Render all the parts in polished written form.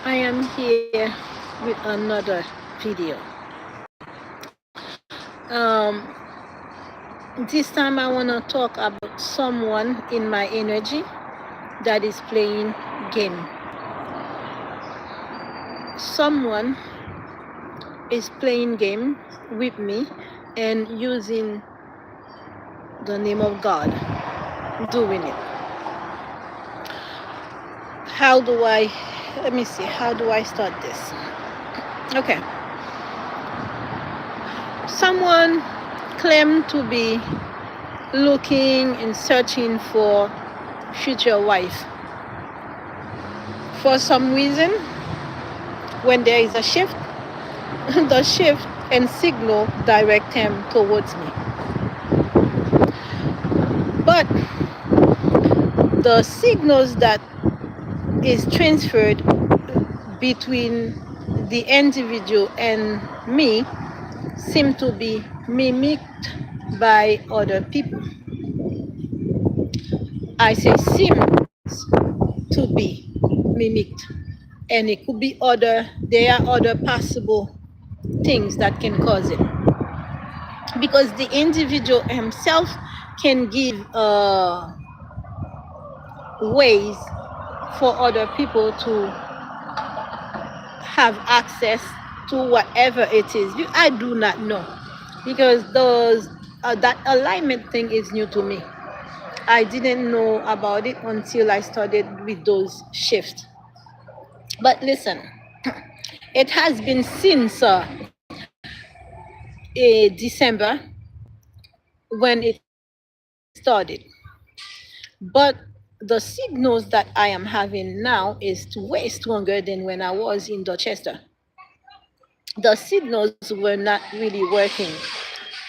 I am here with another video. Um, this time I want to talk about someone in my energy that is playing game. Someone is playing game with me and using the name of God, doing it. Let me see, how do I start this? Okay. Someone claimed to be looking and searching for future wife. For some reason, when there is a shift, the shift and signal direct him towards me. But the signals that is transferred between the individual and me seem to be mimicked by other people. I say seems to be mimicked, and it could be there are other possible things that can cause it, because the individual himself can give ways for other people to have access to whatever it is. I do not know, because that alignment thing is new to me. I didn't know about it until I started with those shifts. But listen, it has been since December when it started. But the signals that I am having now is way stronger than when I was in Dorchester. The signals were not really working,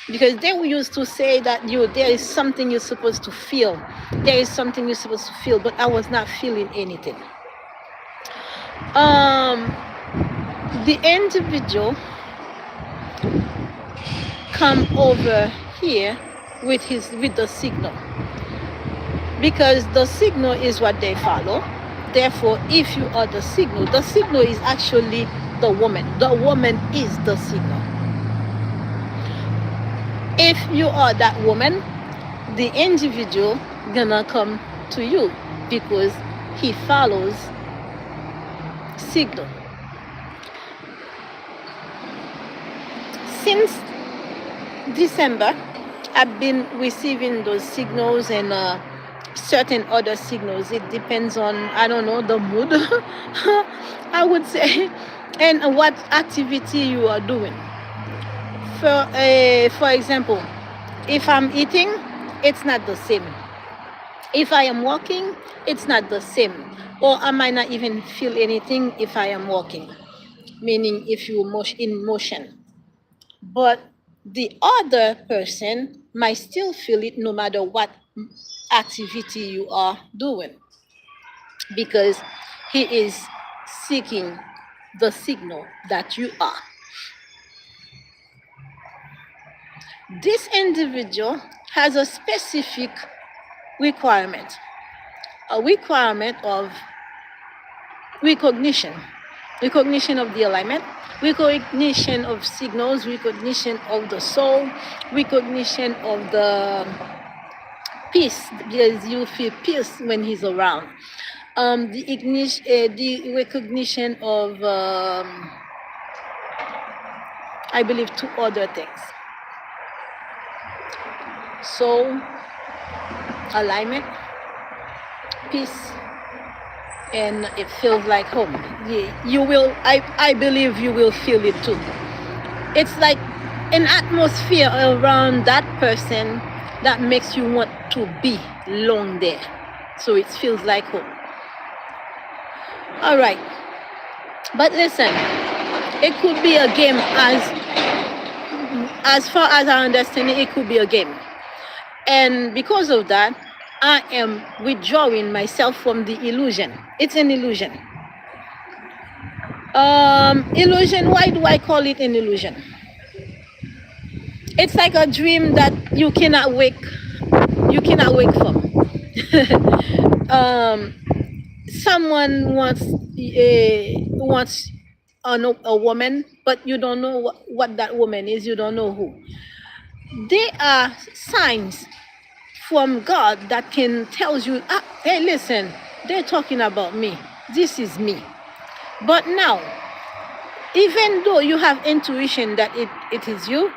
because they used to say that there is something you're supposed to feel. There is something you're supposed to feel, but I was not feeling anything. The individual come over here with the signal, because the signal is what they follow. Therefore, if you are the signal is actually the woman. The woman is the signal. If you are that woman, the individual gonna come to you because he follows signal. Since December, I've been receiving those signals and certain other signals. It depends on, I don't know, the mood, I would say, and what activity you are doing. For example, if I'm eating, it's not the same. If I am walking, it's not the same. Or I might not even feel anything if I am walking, meaning if you're in motion. But the other person might still feel it no matter what activity you are doing, because he is seeking the signal that you are. This individual has a specific requirement, a requirement of recognition of the alignment, recognition of signals, recognition of the soul, recognition of the peace, because you feel peace when he's around. The recognition of, I believe, two other things: soul, alignment, peace, and it feels like home. You will, I believe you will feel it too. It's like an atmosphere around that person that makes you want to be long there. So it feels like home. All right. But listen, it could be a game. As far as I understand it could be a game. And because of that, I am withdrawing myself from the illusion. It's an illusion. Illusion, why do I call it an illusion? It's like a dream that you cannot wake from. someone wants a woman, but you don't know what that woman is. You don't know who. There are signs from God that can tells you, ah, hey, listen, they're talking about me. This is me. But now, even though you have intuition that it is you,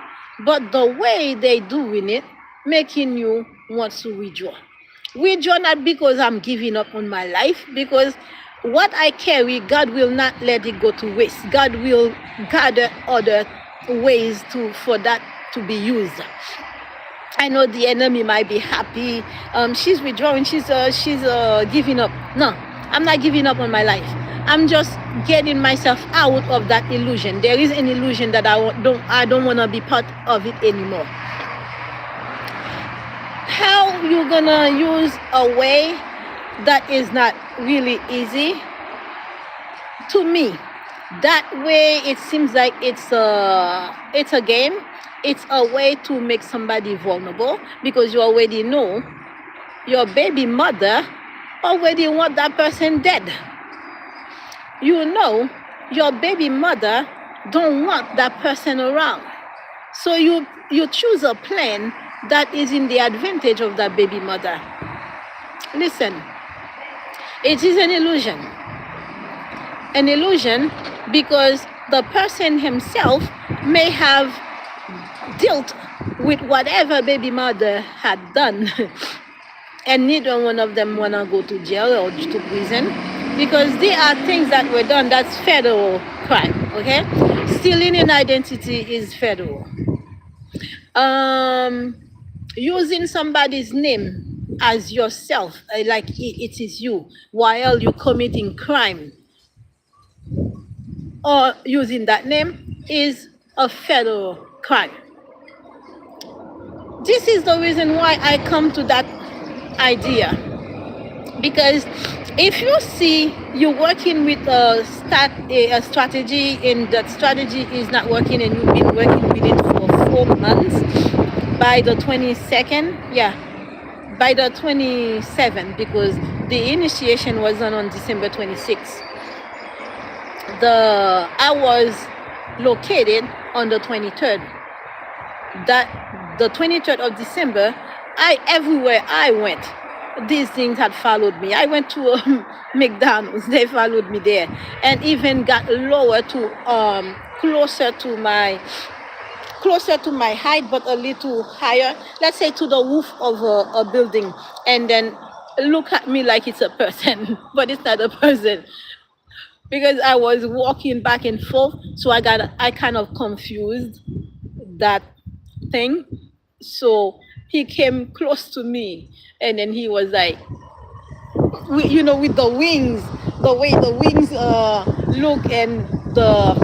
but the way they doing it, making you want to withdraw. Withdraw not because I'm giving up on my life, because what I carry, God will not let it go to waste. God will gather other ways for that to be used. I know the enemy might be happy. She's withdrawing. She's giving up. No, I'm not giving up on my life. I'm just getting myself out of that illusion. There is an illusion that I don't want to be part of it anymore. How you gonna use a way that is not really easy? To me, that way it seems like it's a game. It's a way to make somebody vulnerable, because you already know your baby mother already want that person dead. You know your baby mother don't want that person around. So you choose a plan that is in the advantage of that baby mother. Listen, it is an illusion. An illusion because the person himself may have dealt with whatever baby mother had done. And neither one of them want to go to jail or to prison, because there are things that were done that's federal crime, okay? Stealing an identity is federal. Using somebody's name as yourself, like it is you, while you're committing crime, or using that name, is a federal crime. This is the reason why I come to that idea, because if you see you're working with a strategy, and that strategy is not working, and you've been working with it for 4 months, by the 22nd, by the 27th, because the initiation was on December 26th. I was located on the 23rd. That the 23rd of December, everywhere I went, these things had followed me. I went to McDonald's, they followed me there, and even got lower to closer to my height, but a little higher, let's say to the roof of a building, and then look at me like it's a person, but it's not a person, because I was walking back and forth, so I kind of confused that thing. So he came close to me, and then he was like, with the wings, the way the wings look, and the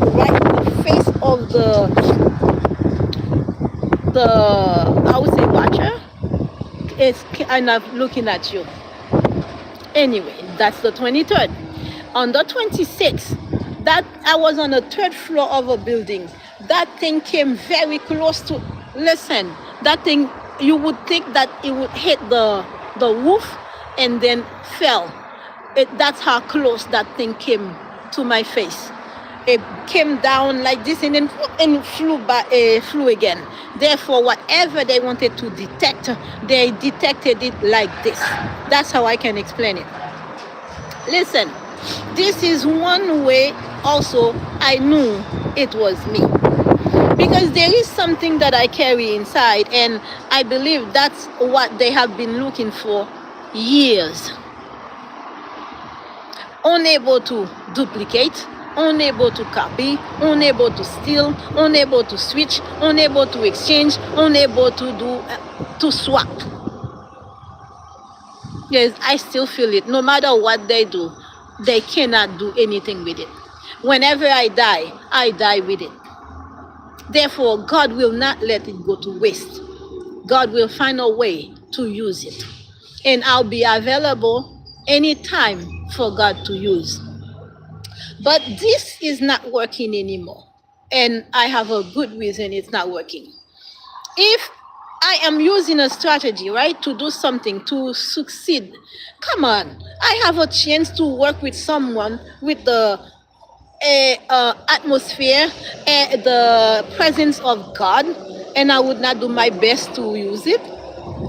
face of the I would say watcher is kind of looking at you. Anyway, that's the 23rd. On the 26th, that I was on the 3rd floor of a building. That thing came very close to. Listen, that thing, you would think that it would hit the roof and then fell. That's how close that thing came to my face. It came down like this and then flew again. Therefore, whatever they wanted to detect, they detected it like this. That's how I can explain it. Listen, this is one way also I knew it was me. Because there is something that I carry inside, and I believe that's what they have been looking for years. Unable to duplicate, unable to copy, unable to steal, unable to switch, unable to exchange, unable to swap. Yes, I still feel it. No matter what they do, they cannot do anything with it. Whenever I die with it. Therefore, God will not let it go to waste. God will find a way to use it. And I'll be available anytime for God to use. But this is not working anymore. And I have a good reason it's not working. If I am using a strategy, right, to do something, to succeed. Come on. I have a chance to work with someone with the atmosphere, the presence of God, and I would not do my best to use it.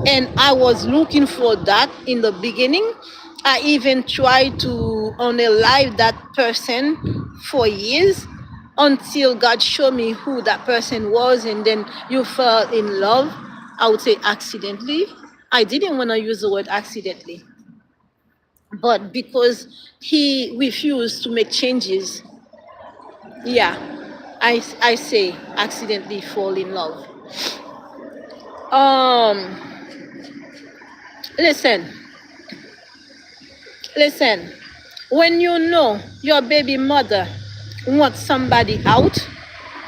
And I was looking for that in the beginning. I even tried to unalive that person for years until God showed me who that person was, and then you fell in love. I would say accidentally. I didn't want to use the word accidentally, but because he refused to make changes, yeah, I say accidentally fall in love. Um, listen, listen. When you know your baby mother wants somebody out,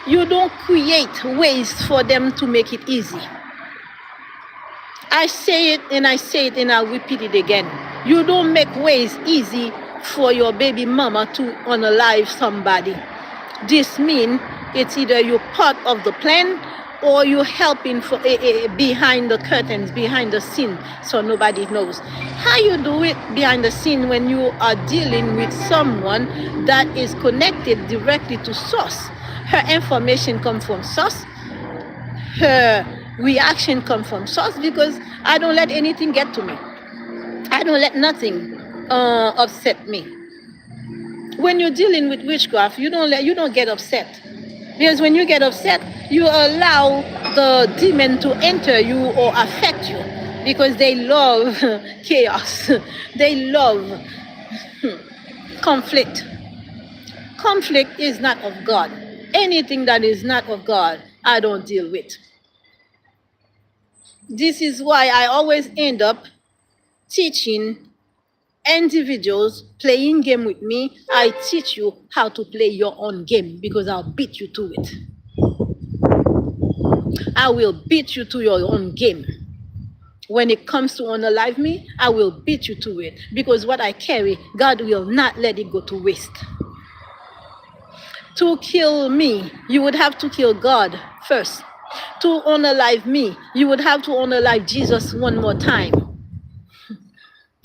you don't create ways for them to make it easy. I say it and I say it and I'll repeat it again. You don't make ways easy for your baby mama to unalive somebody. This means it's either you're part of the plan or you're helping for behind the curtains, behind the scene, so nobody knows. How you do it behind the scene when you are dealing with someone that is connected directly to source? Her information comes from source. Her reaction comes from source, because I don't let anything get to me. I don't let nothing upset me. When you're dealing with witchcraft, you don't get upset, because when you get upset, you allow the demon to enter you or affect you, because they love chaos. They love conflict. Conflict is not of God. Anything that is not of God, I don't deal with. This is why I always end up teaching individuals playing game with me. I teach you how to play your own game, because I'll beat you to it. I will beat you to your own game. When it comes to unalive me, I will beat you to it, because what I carry, God will not let it go to waste. To kill me, you would have to kill God first. To unalive me, you would have to unalive Jesus one more time,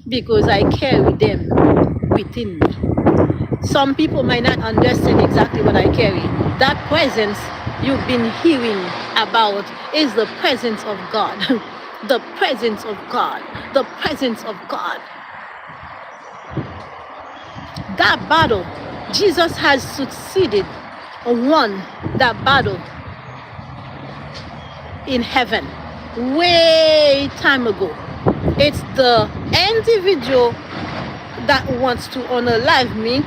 because I carry them within me. Some people might not understand exactly what I carry. That presence you've been hearing about is the presence of God. The presence of God. The presence of God. That battle, Jesus has succeeded, won that battle in heaven way time ago. It's the individual that wants to unalive me.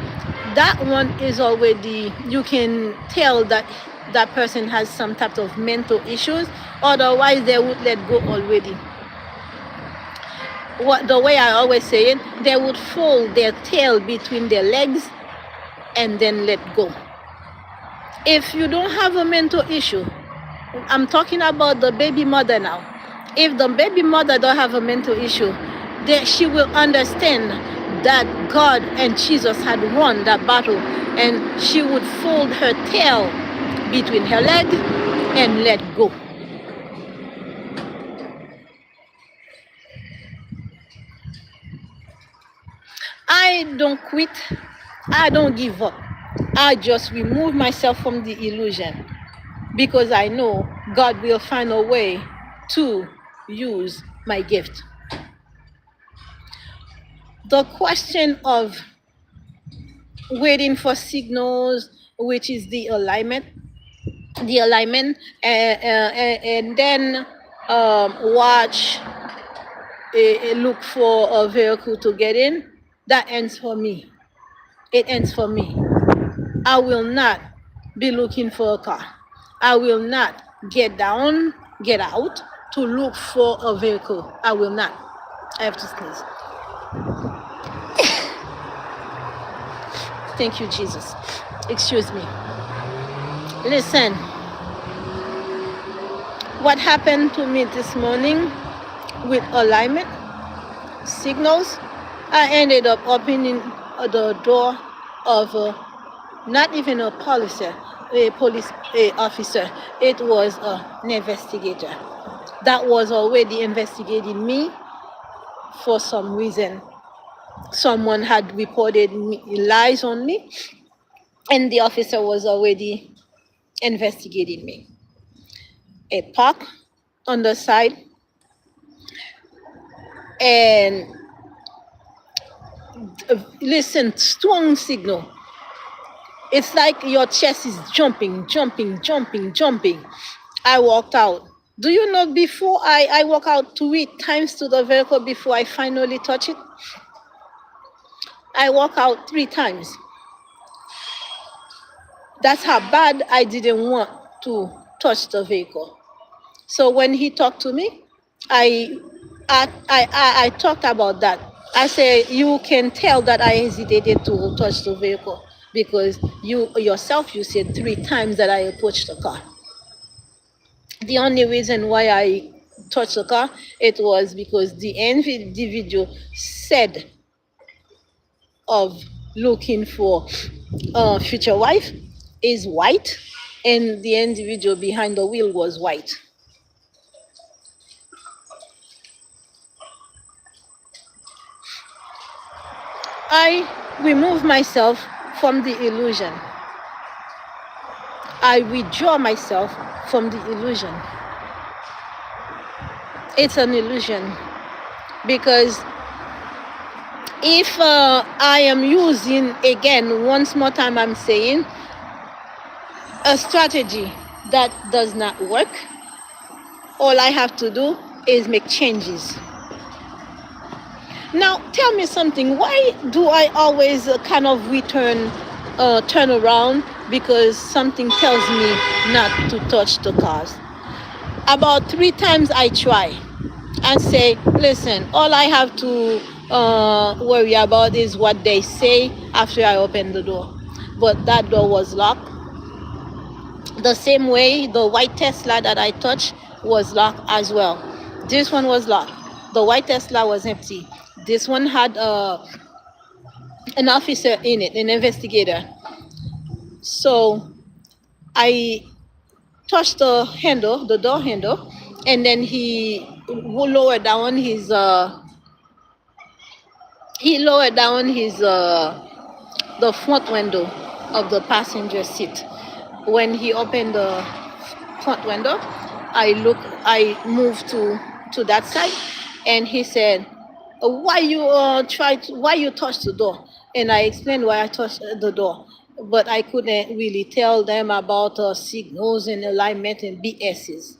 That one is already, you can tell that that person has some type of mental issues, otherwise they would let go already. The way I always say it, they would fold their tail between their legs and then let go. If you don't have a mental issue, I'm talking about the baby mother now. If the baby mother don't have a mental issue, then she will understand that God and Jesus had won that battle, and she would fold her tail between her leg and let go. I don't quit. I don't give up. I just remove myself from the illusion, because I know God will find a way to use my gift. The question of waiting for signals, which is the alignment, and then watch, look for a vehicle to get in. That ends for me. It ends for me. I will not be looking for a car. I will not get out to look for a vehicle. I will not. I have to sneeze. Thank you, Jesus. Excuse me. Listen, what happened to me this morning with alignment signals, I ended up opening the door of not even a police officer. It was an investigator. that was already investigating me for some reason. Someone had reported lies on me, and the officer was already investigating me. It parked on the side, and listen, strong signal. It's like your chest is jumping, jumping, jumping, jumping. I walked out. Do you know, before I walk out 3 times to the vehicle before I finally touch it? I walk out 3 times. That's how bad I didn't want to touch the vehicle. So when he talked to me, I talked about that. I said, you can tell that I hesitated to touch the vehicle because you yourself, you said 3 times that I approached the car. The only reason why I touched the car, it was because the individual said of looking for a future wife is white, and the individual behind the wheel was white. I remove myself from the illusion. I withdraw myself from the illusion. It's an illusion because if I am using, again, once more time I'm saying, a strategy that does not work, all I have to do is make changes. Now, tell me something. Why do I always kind of turn around because something tells me not to touch the cars? About 3 times I try and say, listen, all I have to worry about is what they say after I open the door. But that door was locked. The same way the white Tesla that I touched was locked as well. This one was locked. The white Tesla was empty. This one had an officer in it, an investigator. So I touched the handle, the door handle, and then he lowered down his the front window of the passenger seat. When he opened the front window, I moved to that side, and he said, why you touched the door? And I explained why I touched the door, but I couldn't really tell them about signals and alignment and BS's.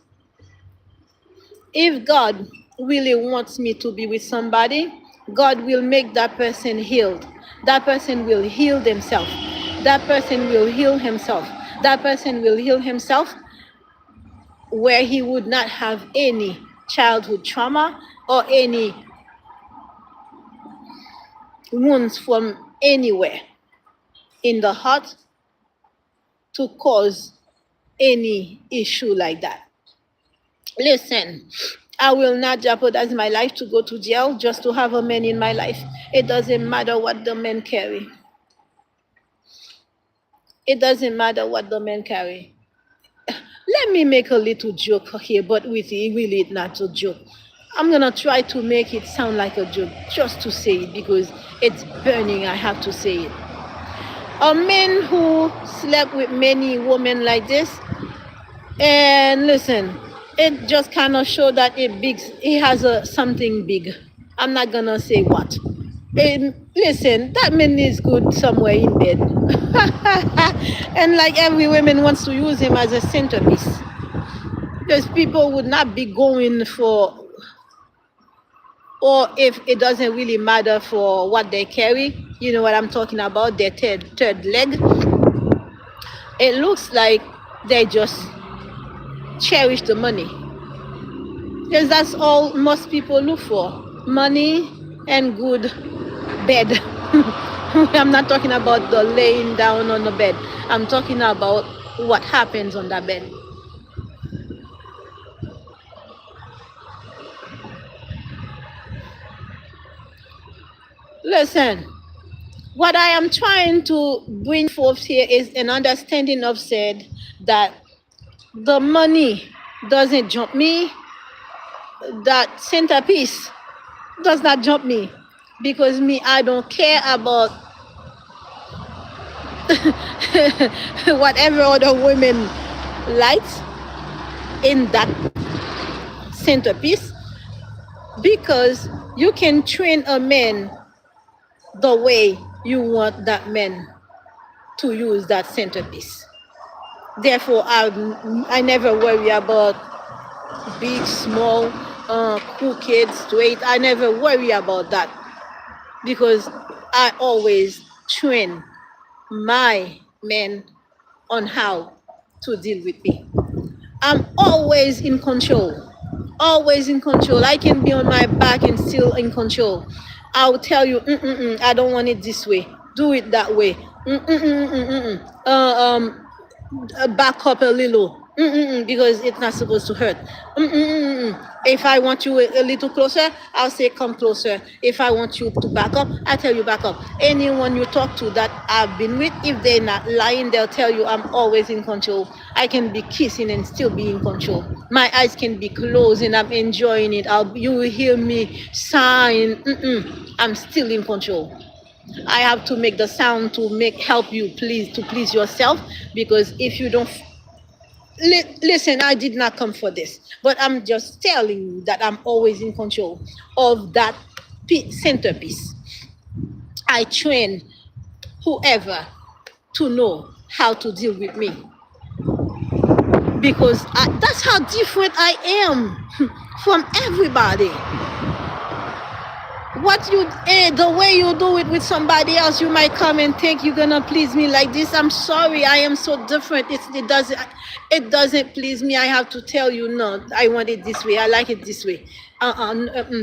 If God really wants me to be with somebody, God will make that person healed. That person will heal themselves. That person will heal himself. That person will heal himself where he would not have any childhood trauma or any wounds from anywhere in the heart to cause any issue like that. Listen, I will not jeopardize my life to go to jail just to have a man in my life. It doesn't matter what the men carry. It doesn't matter what the men carry. Let me make a little joke here, but really not a joke. I'm gonna try to make it sound like a joke just to say it because it's burning. I have to say it. A man who slept with many women like this, and listen, it just kind of show that he has something big. I'm not gonna say what. And listen, that man is good somewhere in bed. And like every woman wants to use him as a centerpiece. Because people would not be going for, or if it doesn't really matter for what they carry, you know what I'm talking about, their third leg. It looks like they just cherish the money. Because that's all most people look for. Money and good bed. I'm not talking about the laying down on the bed. I'm talking about what happens on that bed. Listen, what I am trying to bring forth here is an understanding of said that the money doesn't jump me, that centerpiece does not jump me, because me, I don't care about whatever other women likes in that centerpiece, because you can train a man the way you want that man to use that centerpiece. Therefore, I never worry about big, small, crooked, straight. I never worry about that, because I always train my men on how to deal with me. I'm always in control. Always in control. I can be on my back and still in control. I'll tell you, I don't want it this way. Do it that way. Back up a little. Because it's not supposed to hurt. If I want you a little closer, I'll say come closer. If I want you to back up, I tell you back up. Anyone you talk to that I've been with, if they're not lying, they'll tell you I'm always in control. I can be kissing and still be in control. My eyes can be closed and I'm enjoying it. You will hear me sighing. I'm still in control. I have to make the sound to help you please yourself, because if you don't listen, I did not come for this, but I'm just telling you that I'm always in control of that centerpiece. I train whoever to know how to deal with me, because that's how different I am from everybody. The way you do it with somebody else, you might come and think you're gonna please me like this. I'm sorry, I am so different. It doesn't please me. I have to tell you, no, I want it this way. I like it this way.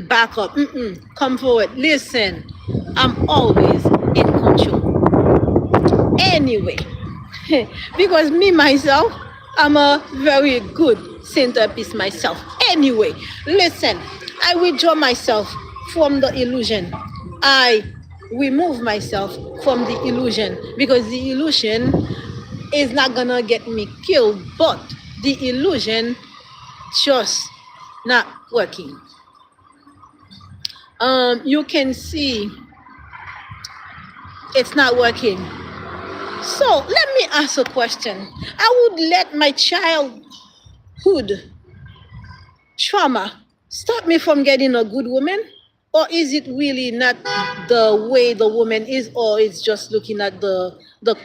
Back up. Come forward. Listen, I'm always in control. Anyway, because me myself, I'm a very good centerpiece myself. Anyway, listen, I withdraw myself from the illusion. I remove myself from the illusion, because the illusion is not gonna get me killed, but the illusion just not working. You can see it's not working. So let me ask a question. I would let my childhood trauma stop me from getting a good woman? Or is it really not the way the woman is, or it's just looking at the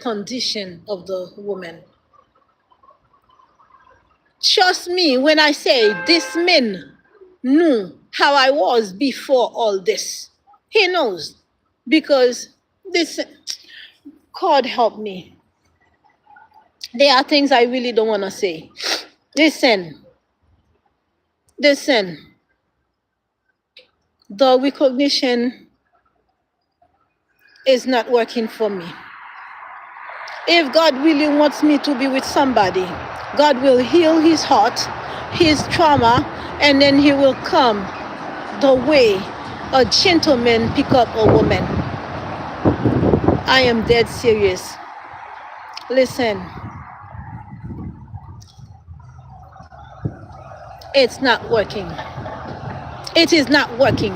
condition of the woman? Trust me when I say this man knew how I was before all this. He knows, because this, God help me. There are things I really don't want to say. Listen. The recognition is not working for me. If God really wants me to be with somebody, God will heal his heart, his trauma, and then he will come the way a gentleman pick up a woman. I am dead serious. Listen. It's not working. It is not working.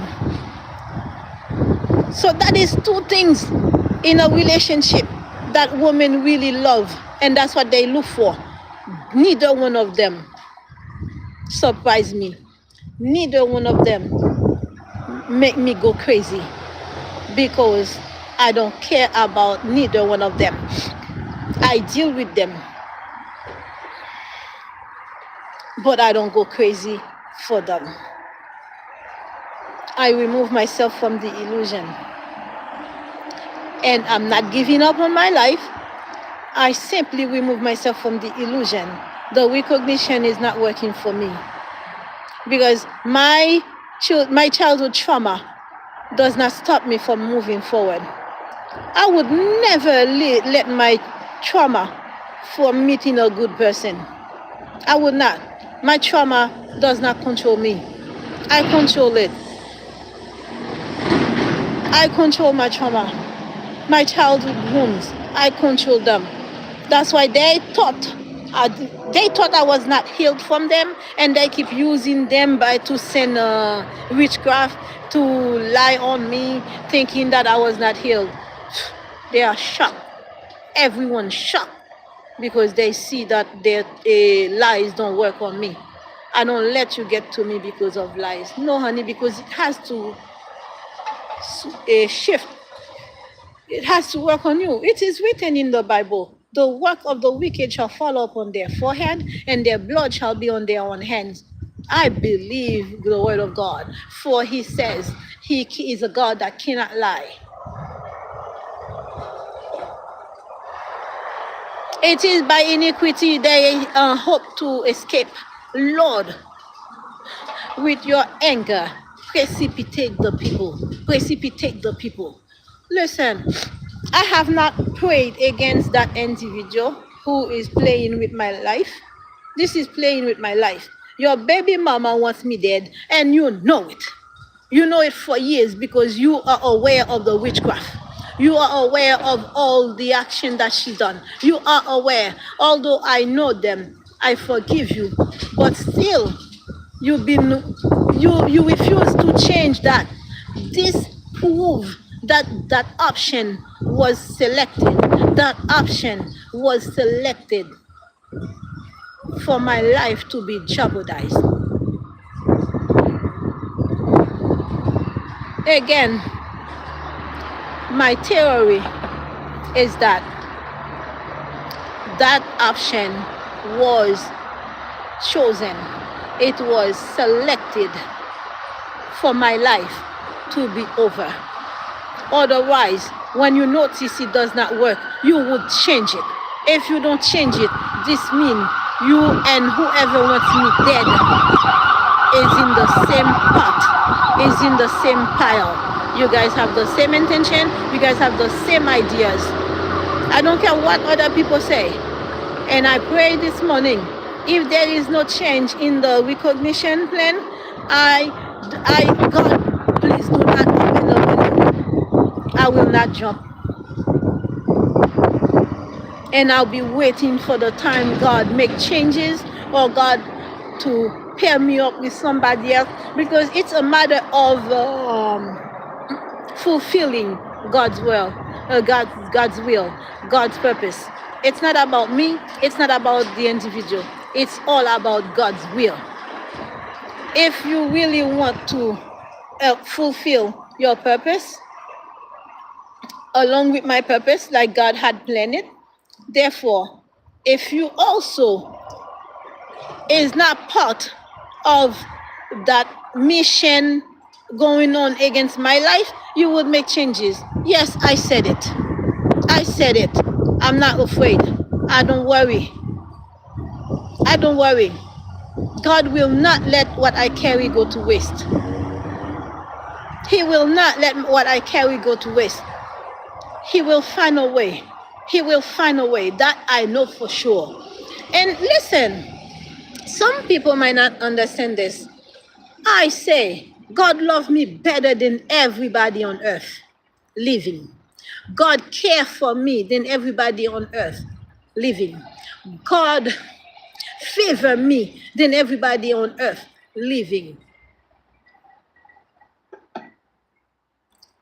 So that is two things in a relationship that women really love, and that's what they look for. Neither one of them surprise me. Neither one of them make me go crazy, because I don't care about neither one of them. I deal with them, but I don't go crazy for them. I remove myself from the illusion. And I'm not giving up on my life. I simply remove myself from the illusion. The recognition is not working for me, because my childhood trauma does not stop me from moving forward. I would never let my trauma from meeting a good person. I would not. My trauma does not control me. I control it. I control my trauma. My childhood wounds, I control them. That's why they thought They thought I was not healed from them, and they keep using them to send witchcraft to lie on me, thinking that I was not healed. They are shocked. Everyone's shocked because they see that their lies don't work on me. I don't let you get to me because of lies. No, honey, because it has to shift. It has to work on you. It is written in the Bible, the work of the wicked shall fall upon their forehead, and their blood shall be on their own hands. I believe the word of God, for he says he is a God that cannot lie. It is by iniquity they hope to escape. Lord, with your anger, precipitate the people. Precipitate the people. Listen, I have not prayed against that individual who is playing with my life. This is playing with my life. Your baby mama wants me dead, and you know it. You know it for years because you are aware of the witchcraft. You are aware of all the action that she done. You are aware. Although I know them, I forgive you. But still, you refuse to change that. This proves that option was selected. That option was selected for my life to be jeopardized. Again, my theory is that that option was chosen. It was selected for my life to be over. Otherwise, when you notice it does not work, you would change it. If you don't change it, this means you and whoever wants me dead is in the same pot, is in the same pile. You guys have the same intention. You guys have the same ideas. I don't care what other people say. And I pray this morning, if there is no change in the recognition plan, God, please do not open the window. I will not jump. And I'll be waiting for the time God make changes, or God to pair me up with somebody else, because it's a matter of fulfilling God's will, God's will, God's purpose. It's not about me. It's not about the individual. It's all about God's will. If you really want to fulfill your purpose, along with my purpose, like God had planned it, therefore, if you also is not part of that mission going on against my life, you would make changes. Yes, I said it. I said it. I'm not afraid. I don't worry. I don't worry. God will not let what I carry go to waste. He will not let what I carry go to waste. He will find a way. He will find a way. That I know for sure. And listen, some people might not understand this. I say, God loves me better than everybody on earth living. God cares for me than everybody on earth living. God favor me than everybody on earth living.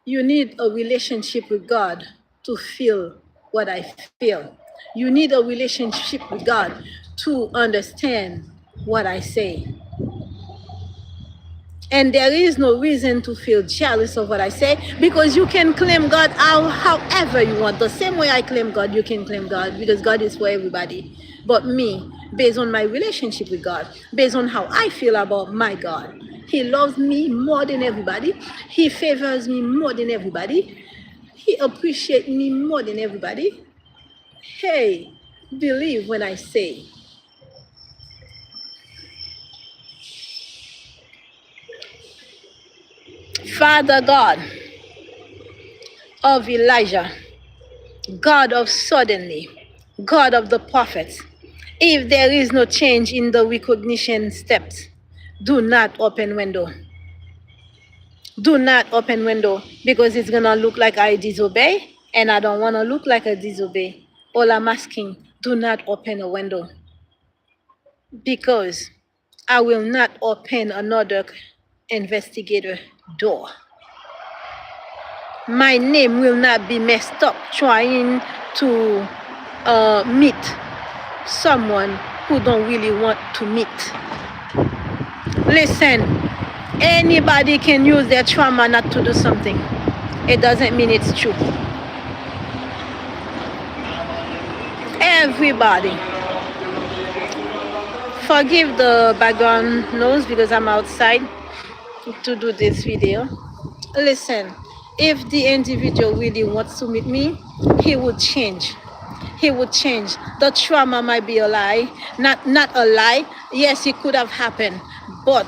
You need a relationship with God to feel what I feel. You need a relationship with God to understand what I say. And there is no reason to feel jealous of what I say, because you can claim God however you want. The same way I claim God, you can claim God, because God is for everybody. But me, based on my relationship with God, based on how I feel about my God, He loves me more than everybody. He favors me more than everybody. He appreciates me more than everybody. Hey, believe when I say, Father God of Elijah, God of suddenly, God of the prophets, if there is no change in the recognition steps, do not open window. Do not open window, because it's gonna look like I disobey, and I don't wanna look like I disobey. All I'm asking, do not open a window. because I will not open another investigator door. My name will not be messed up trying to meet someone who don't really want to meet. Listen, anybody can use their trauma not to do something. It doesn't mean it's true. Everybody. Forgive the background noise because I'm outside to do this video. Listen, if the individual really wants to meet me, he would change. He would change. The trauma might be a lie, not a lie. Yes, it could have happened, but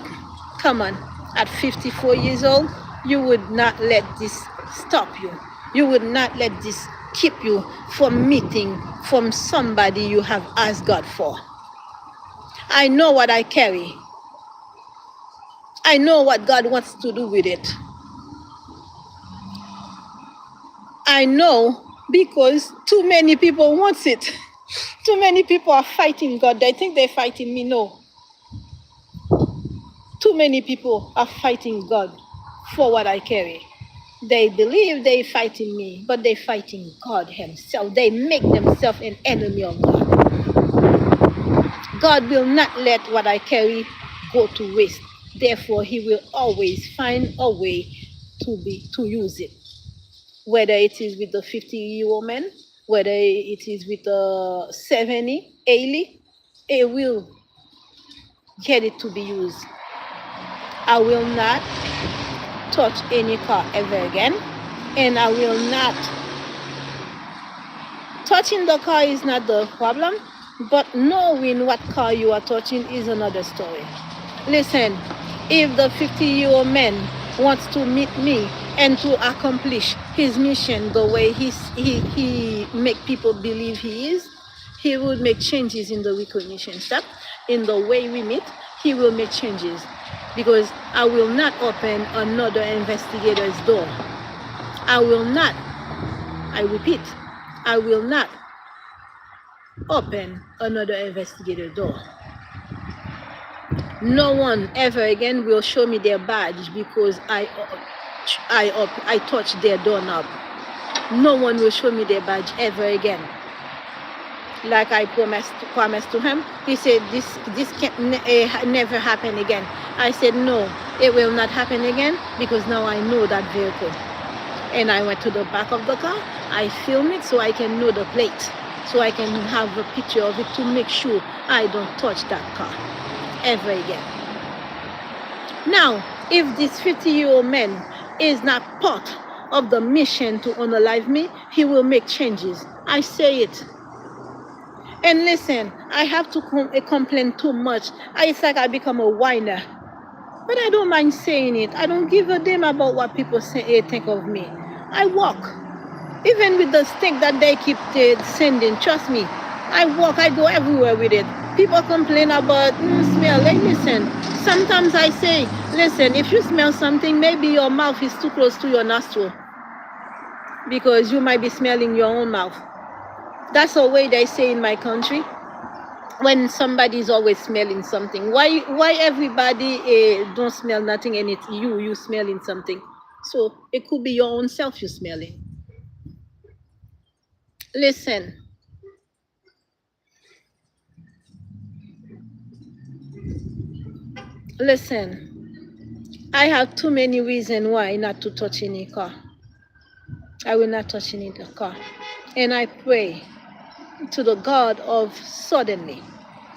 come on, at 54 years old, you would not let this stop you. You would not let this keep you from meeting from somebody you have asked God for. I know what I carry. I know what God wants to do with it. I know because too many people want it. Too many people are fighting God. They think they're fighting me. No. Too many people are fighting God for what I carry. They believe they're fighting me, but they're fighting God himself. They make themselves an enemy of God. God will not let what I carry go to waste. Therefore, he will always find a way to use it. Whether it is with the 50-year-old man, whether it is with the 70, 80, it will get it to be used. I will not touch any car ever again, and I will not. Touching the car is not the problem, but knowing what car you are touching is another story. Listen, if the 50-year-old man wants to meet me and to accomplish his mission the way he make people believe he is, he will make changes in the recognition step, in the way we meet. He will make changes, because I will not open another investigator's door. I will not, I repeat, I will not open another investigator door. No one ever again will show me their badge because I touch their doorknob. No one will show me their badge ever again. Like I promised to him. He said this can never happen again. I said no, it will not happen again, because now I know that vehicle. And I went to the back of the car. I filmed it so I can know the plate, so I can have a picture of it to make sure I don't touch that car ever again. Now, if this 50-year-old man is not part of the mission to unalive me, he will make changes. I say it. And listen, I have to complain too much. It's like I become a whiner. But I don't mind saying it. I don't give a damn about what people think of me. I walk. Even with the stick that they keep sending, trust me, I walk, I go everywhere with it. People complain about smell. Hey, listen, sometimes I say, listen, if you smell something, maybe your mouth is too close to your nostril, because you might be smelling your own mouth. That's the way they say in my country. When somebody's always smelling something, why everybody don't smell nothing and it's you smelling something? So it could be your own self you're smelling. Listen, I have too many reasons why not to touch any car. I will not touch any car. And I pray to the God of suddenly,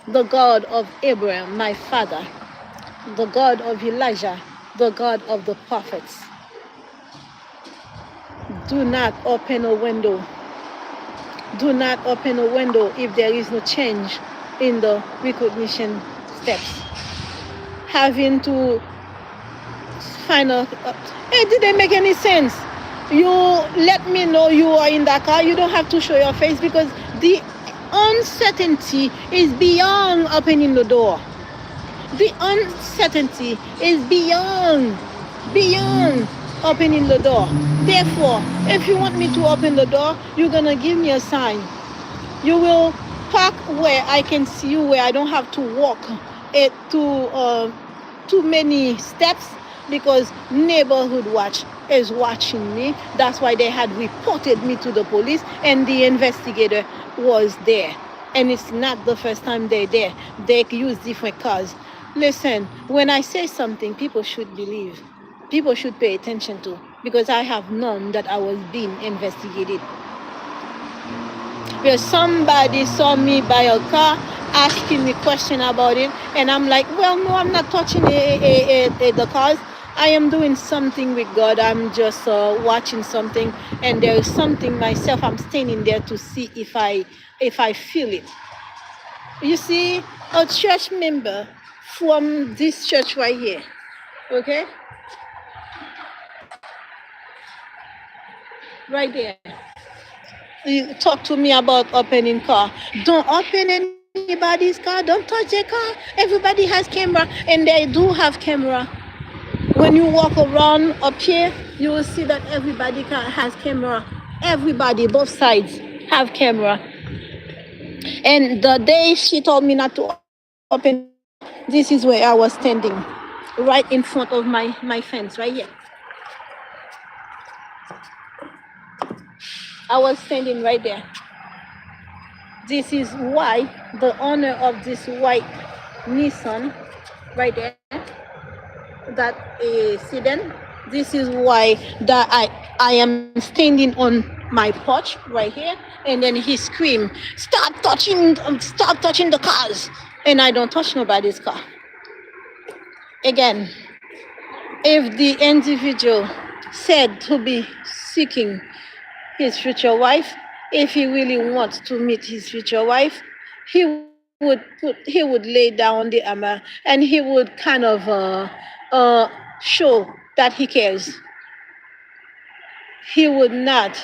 the God of Abraham, my father, the God of Elijah, the God of the prophets. Do not open a window. Do not open a window if there is no change in the recognition steps. Having to find out, it didn't make any sense. You let me know you are in that car. You don't have to show your face, because the uncertainty is beyond opening the door. The uncertainty is beyond opening the door. Therefore, if you want me to open the door, you're gonna give me a sign. You will park where I can see you, where I don't have to walk it too many steps, because neighborhood watch is watching me. That's why they had reported me to the police, and the investigator was there. And it's not the first time they're there. They use different cars. Listen, when I say something, people should believe. People should pay attention to, because I have known that I was being investigated. Because somebody saw me by a car asking me question about it, and I'm like, well, no, I'm not touching the cars. I am doing something with God. I'm just watching something, and there is something myself. I'm standing there to see if I feel it. You see, a church member from this church right here, okay, right there. You talk to me about opening car. Don't open anybody's car. Don't touch their car. Everybody has camera, and they do have camera. When you walk around up here, you will see that everybody has camera. Everybody, both sides, have camera. And the day she told me not to open the car, this is where I was standing, right in front of my fence, right here. I was standing right there. This is why the owner of this white Nissan right there, that sedan, this is why that I am standing on my porch right here, and then he screamed, stop touching the cars. And I don't touch nobody's car. Again, if the individual said to be seeking his future wife, if he really wants to meet his future wife, he would lay down the armor, and he would kind of show that he cares. He would not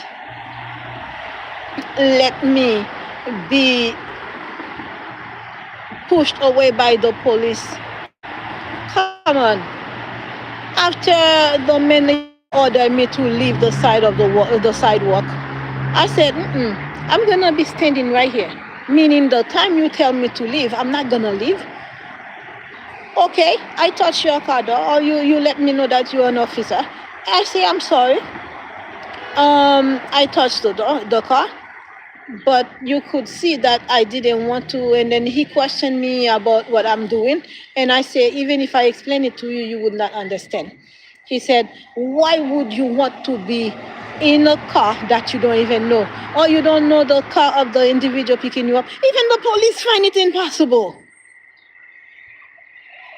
let me be pushed away by the police. Come on. After the manager ordered me to leave the side of the sidewalk, I said, I'm gonna be standing right here. Meaning the time you tell me to leave, I'm not gonna leave. Okay, I touch your car door, or you let me know that you're an officer. I say, I'm sorry. I touched the car, but you could see that I didn't want to. And then he questioned me about what I'm doing. And I say, even if I explain it to you, you would not understand. He said, why would you want to be in a car that you don't even know? Or you don't know the car of the individual picking you up? Even the police find it impossible.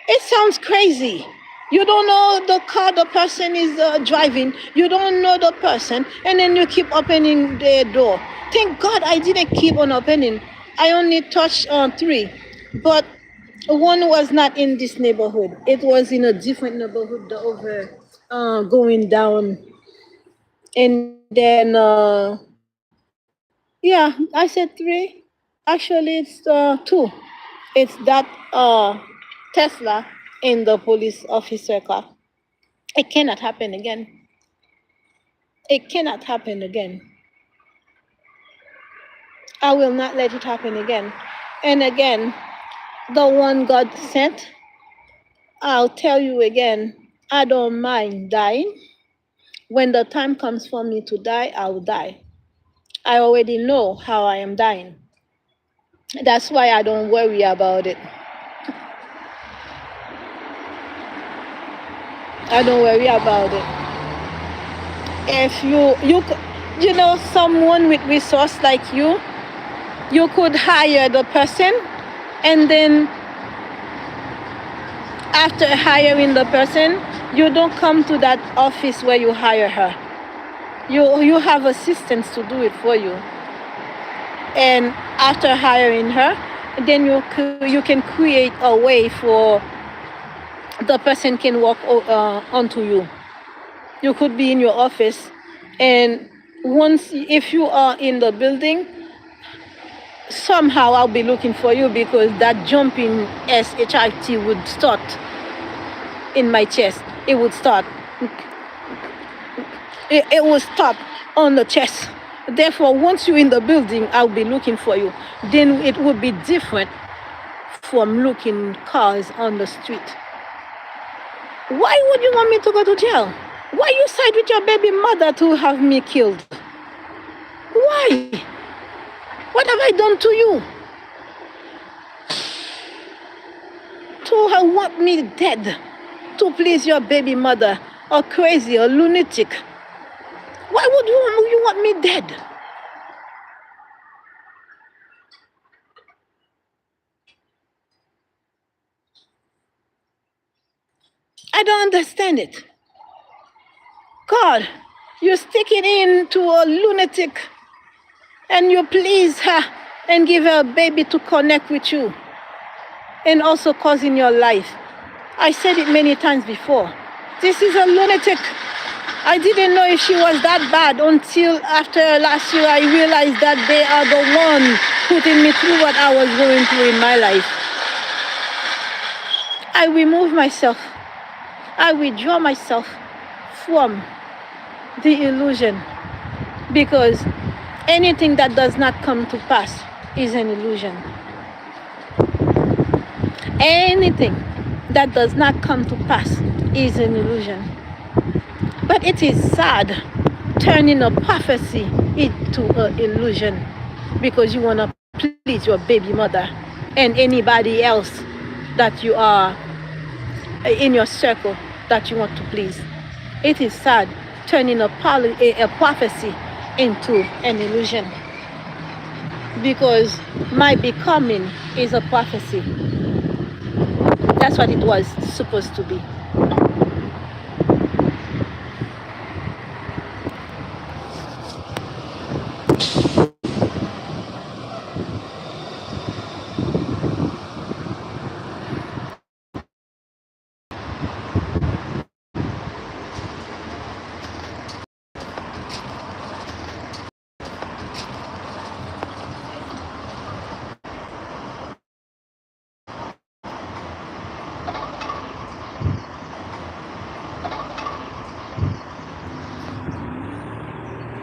It sounds crazy. You don't know the car the person is driving. You don't know the person. And then you keep opening the door. Thank God I didn't keep on opening. I only touched 3. But one was not in this neighborhood. It was in a different neighborhood over going down. And then, yeah, I said 3. Actually, it's 2. It's that Tesla in the police officer car. It cannot happen again. It cannot happen again. I will not let it happen again. And again, the one God sent, I'll tell you again, I don't mind dying. When the time comes for me to die, I will die. I already know how I am dying. That's why I don't worry about it. I don't worry about it. If you know someone with resource like you could hire the person, and then after hiring the person, you don't come to that office where you hire her. You have assistants to do it for you. And after hiring her, then you can create a way for the person can walk onto you. You could be in your office, and once, if you are in the building, somehow I'll be looking for you, because that jumping SHIT would start in my chest. It would start. It would stop on the chest. Therefore, once you're in the building, I'll be looking for you. Then it would be different from looking cars on the street. Why would you want me to go to jail? Why you side with your baby mother to have me killed? Why? What have I done to you? To want me dead, to please your baby mother, or crazy, or lunatic. Why would you want me dead? I don't understand it. God, you're sticking into a lunatic and you please her and give her a baby to connect with you and also causing your life. I said it many times before. This is a lunatic. I didn't know if she was that bad until after last year I realized that they are the one putting me through what I was going through in my life. I remove myself. I withdraw myself from the illusion, because anything that does not come to pass is an illusion. Anything that does not come to pass is an illusion. But it is sad turning a prophecy into an illusion because you want to please your baby mother and anybody else that you are in your circle that you want to please. It is sad turning a prophecy into an illusion, because my becoming is a prophecy. That's what it was supposed to be.